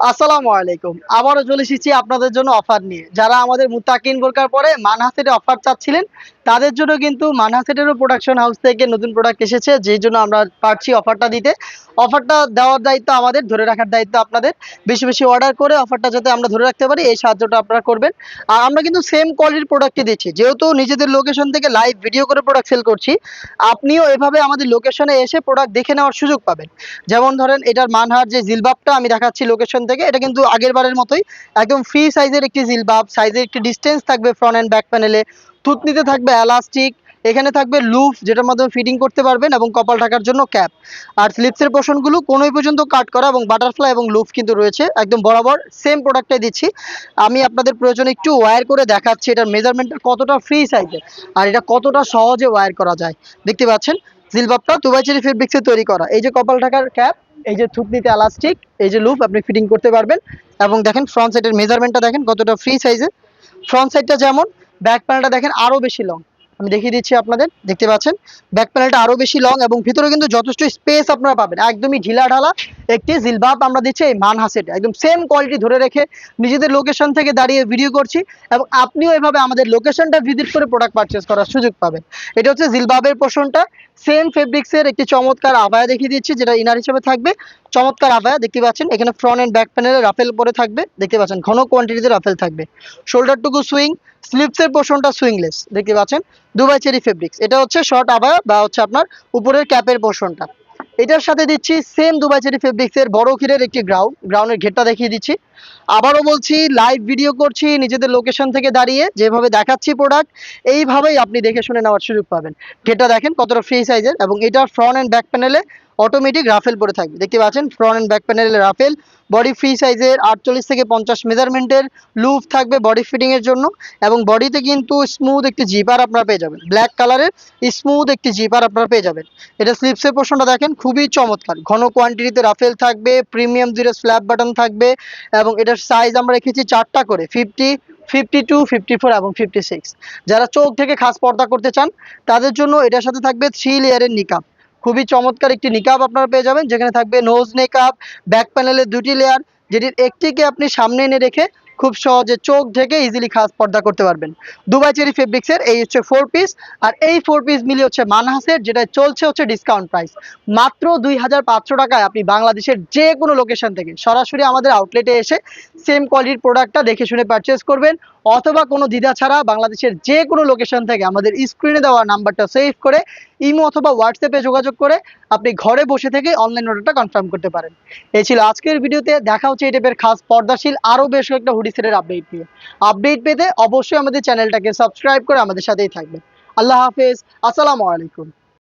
আসসালামু আলাইকুম। আবারও চলে এসেছি আপনাদের জন্য অফার নিয়ে। যারা আমাদের মুত্তাকিন বোরকার পরে মানহাসেটে অফার চাচ্ছিলেন, তাদের জন্য কিন্তু মানহাসেটেরও প্রোডাকশন হাউস থেকে নতুন প্রোডাক্ট এসেছে, যেই জন্য আমরা পারছি অফারটা দিতে। অফারটা দেওয়ার দায়িত্ব আমাদের, ধরে রাখার দায়িত্ব আপনাদের। বেশি, বেশি অর্ডার করে অফারটা যাতে আমরা ধরে রাখতে পারি, এই সাহায্যটা আপনারা করবেন। আর আমরা কিন্তু সেম কোয়ালিটির প্রোডাক্টই দিচ্ছি। যেহেতু নিজেদের লোকেশন থেকে লাইভ ভিডিও করে প্রোডাক্ট সেল করছি, আপনিও এভাবে আমাদের লোকেশনে এসে প্রোডাক্ট দেখে নেওয়ার সুযোগ পাবেন। যেমন ধরেন এটার মানহার যে জিলবাবটা আমি দেখাচ্ছি লোকেশন থেকে, এটা কিন্তু আগের বারের মতোই একদম ফ্রি সাইজের একটি জিলবাব। সাইজের একটি ডিস্টেন্স থাকবে ফ্রন্ট অ্যান্ড ব্যাক প্যানেলে। থুতনিতে থাকবে এলাস্টিক, এখানে থাকবে লুফ যেটার মাধ্যমে ফিটিং করতে পারবেন, এবং কপাল ঢাকার জন্য ক্যাপ। আর স্লিপসের পোর্শনগুলো কোনোই পর্যন্ত কাট করা, এবং বাটারফ্লাই এবং লুফ কিন্তু রয়েছে একদম বরাবর। সেম প্রোডাক্টটাই দিচ্ছি। আমি আপনাদের প্রয়োজনে একটু ওয়্যার করে দেখাচ্ছি এটার মেজারমেন্টটা কতটা ফ্রি সাইজের, আর এটা কতটা সহজে ওয়্যার করা যায়। দেখতে পাচ্ছেন জিলবাবটা দুবাই চেরি ফেব্রিক্সে তৈরি করা। এই যে কপাল ঢাকার ক্যাপ, এই যে থুতনিতে এলাস্টিক, এই যে লুপ আপনি ফিটিং করতে পারবেন। এবং দেখেন ফ্রন্ট সাইডের মেজারমেন্টটা দেখেন কতটা ফ্রি সাইজের। ফ্রন্ট সাইডটা যেমন, ব্যাক প্যানেলটা দেখেন আরো বেশি লং। আমি দেখিয়ে দিচ্ছি আপনাদের, দেখতে পাচ্ছেন ব্যাক প্যানেলটা আরো বেশি লং, এবং ভিতরে কিন্তু যথেষ্ট স্পেস আপনারা পাবেন। একদমই ঢিলা ঢালা একটি জিলবাব আমরা দিচ্ছি এই মানহাসেটে, একদম সেম কোয়ালিটি ধরে রেখে নিজেদের লোকেশন থেকে দাঁড়িয়ে ভিডিও করছি, এবং আপনিও এভাবে আমাদের লোকেশনটা ভিজিট করে প্রোডাক্ট পারচেস করার সুযোগ পাবেন। এটা হচ্ছে জিলবাবের পোর্শনটা। সেম ফেব্রিক্সের একটি চমৎকার আবায়া দেখিয়ে দিচ্ছি, যেটা ইনার হিসেবে থাকবে। চমৎকার আবায়া দেখতে পাচ্ছেন, এখানে ফ্রন্ট এন্ড ব্যাক প্যানেলে রাফেল পরে থাকবে, দেখতে পাচ্ছেন ঘন কোয়ান্টিটিতে রাফেল থাকবে। শোল্ডারটুকু সুইং, স্লিপসের পোর্শনটা সুইংলেস, দেখতে পাচ্ছেন দুবাই চেরি ফেব্রিক্স। এটা হচ্ছে শর্ট আবায়া বা হচ্ছে আপনার উপরের ক্যাপের পোর্শনটা। এটার সাথে দিচ্ছি সেম দুবাই চেরি ফেব্রিক্সের বড় ঘিরের একটি গ্রাউন্ডের ঘেরটা দেখিয়ে দিচ্ছি। আবারও বলছি, লাইভ ভিডিও করছি নিজেদের লোকেশন থেকে দাঁড়িয়ে, যেভাবে দেখাচ্ছি প্রোডাক্ট, এইভাবেই আপনি দেখে শুনে নেওয়ার সুযোগ পাবেন। ঘেরটা দেখেন কতটা ফ্রি সাইজের, এবং এটা ফ্রন্ট এন্ড ব্যাক প্যানেলে অটোমেটিক রাফেল পরে থাকবে, দেখতে পাচ্ছেন ফ্রন্ট এন্ড ব্যাক প্যানেলে রাফেল। বডি ফ্রি সাইজের 48 থেকে 50 মেজারমেন্টের লুপ থাকবে বডি ফিটিং এর জন্য, এবং বডিতে কিন্তু স্মুথ একটি জিপার আপনারা পেয়ে যাবেন, ব্ল্যাক কালারের স্মুথ একটি জিপার আপনারা পেয়ে যাবেন। এটা স্লিপসের পোর্শনটা দেখেন খুবই চমৎকার, ঘন কোয়ান্টিটিতে রাফেল থাকবে, প্রিমিয়াম দুইটা স্ল্যাব বাটন থাকবে, এবং এটার সাইজ আমরা রেখেছি 4টা করে, 50, 52, 54 এবং 56। যারা চোখ থেকে খাস পর্দা করতে চান, তাদের জন্য এটার সাথে থাকবে 3 লেয়ারের নিকাব। খুবই চমৎকার একটি নিকাব আপনারা পেয়ে যাবেন, যেখানে থাকবে নোজ নিকাব, ব্যাক প্যানেলে 2টি লেয়ার, যেটির একটিকে আপনি সামনে এনে রেখে খুব সহজে চোখ ঢেকে ইজিলি খাস পর্দা করতে পারবেন। দুবাই চেরি ফেব্রিক্সের এই হচ্ছে 4 পিস। আর এই 4 পিস মিলিয়ে হচ্ছে মানহাসের, যেটা চলছে হচ্ছে ডিসকাউন্ট প্রাইস মাত্র 2500 টাকায়। আপনি বাংলাদেশের যে কোনো লোকেশন থেকে সরাসরি আমাদের আউটলেটে এসে সেম কোয়ালিটির প্রোডাক্টটা দেখে শুনে পারচেস করবেন, অথবা কোনো দ্বিধা ছাড়া বাংলাদেশের যে কোনো লোকেশন থেকে আমাদের স্ক্রিনে দেওয়া নাম্বারটা সেভ করে ইমো অথবা হোয়াটসঅ্যাপে যোগাযোগ করে আপনি ঘরে বসে থেকে অনলাইন অর্ডারটা কনফার্ম করতে পারেন। এই ছিল আজকের ভিডিওতে। দেখা হচ্ছে এই টাইপের খাস পর্দাশীল আরও বেশ কয়েকটা হুডি সেটের আপডেট নিয়ে। আপডেট পেতে অবশ্যই আমাদের চ্যানেলটাকে সাবস্ক্রাইব করে আমাদের সাথেই থাকবেন। আল্লাহ হাফেজ, আসসালামু আলাইকুম।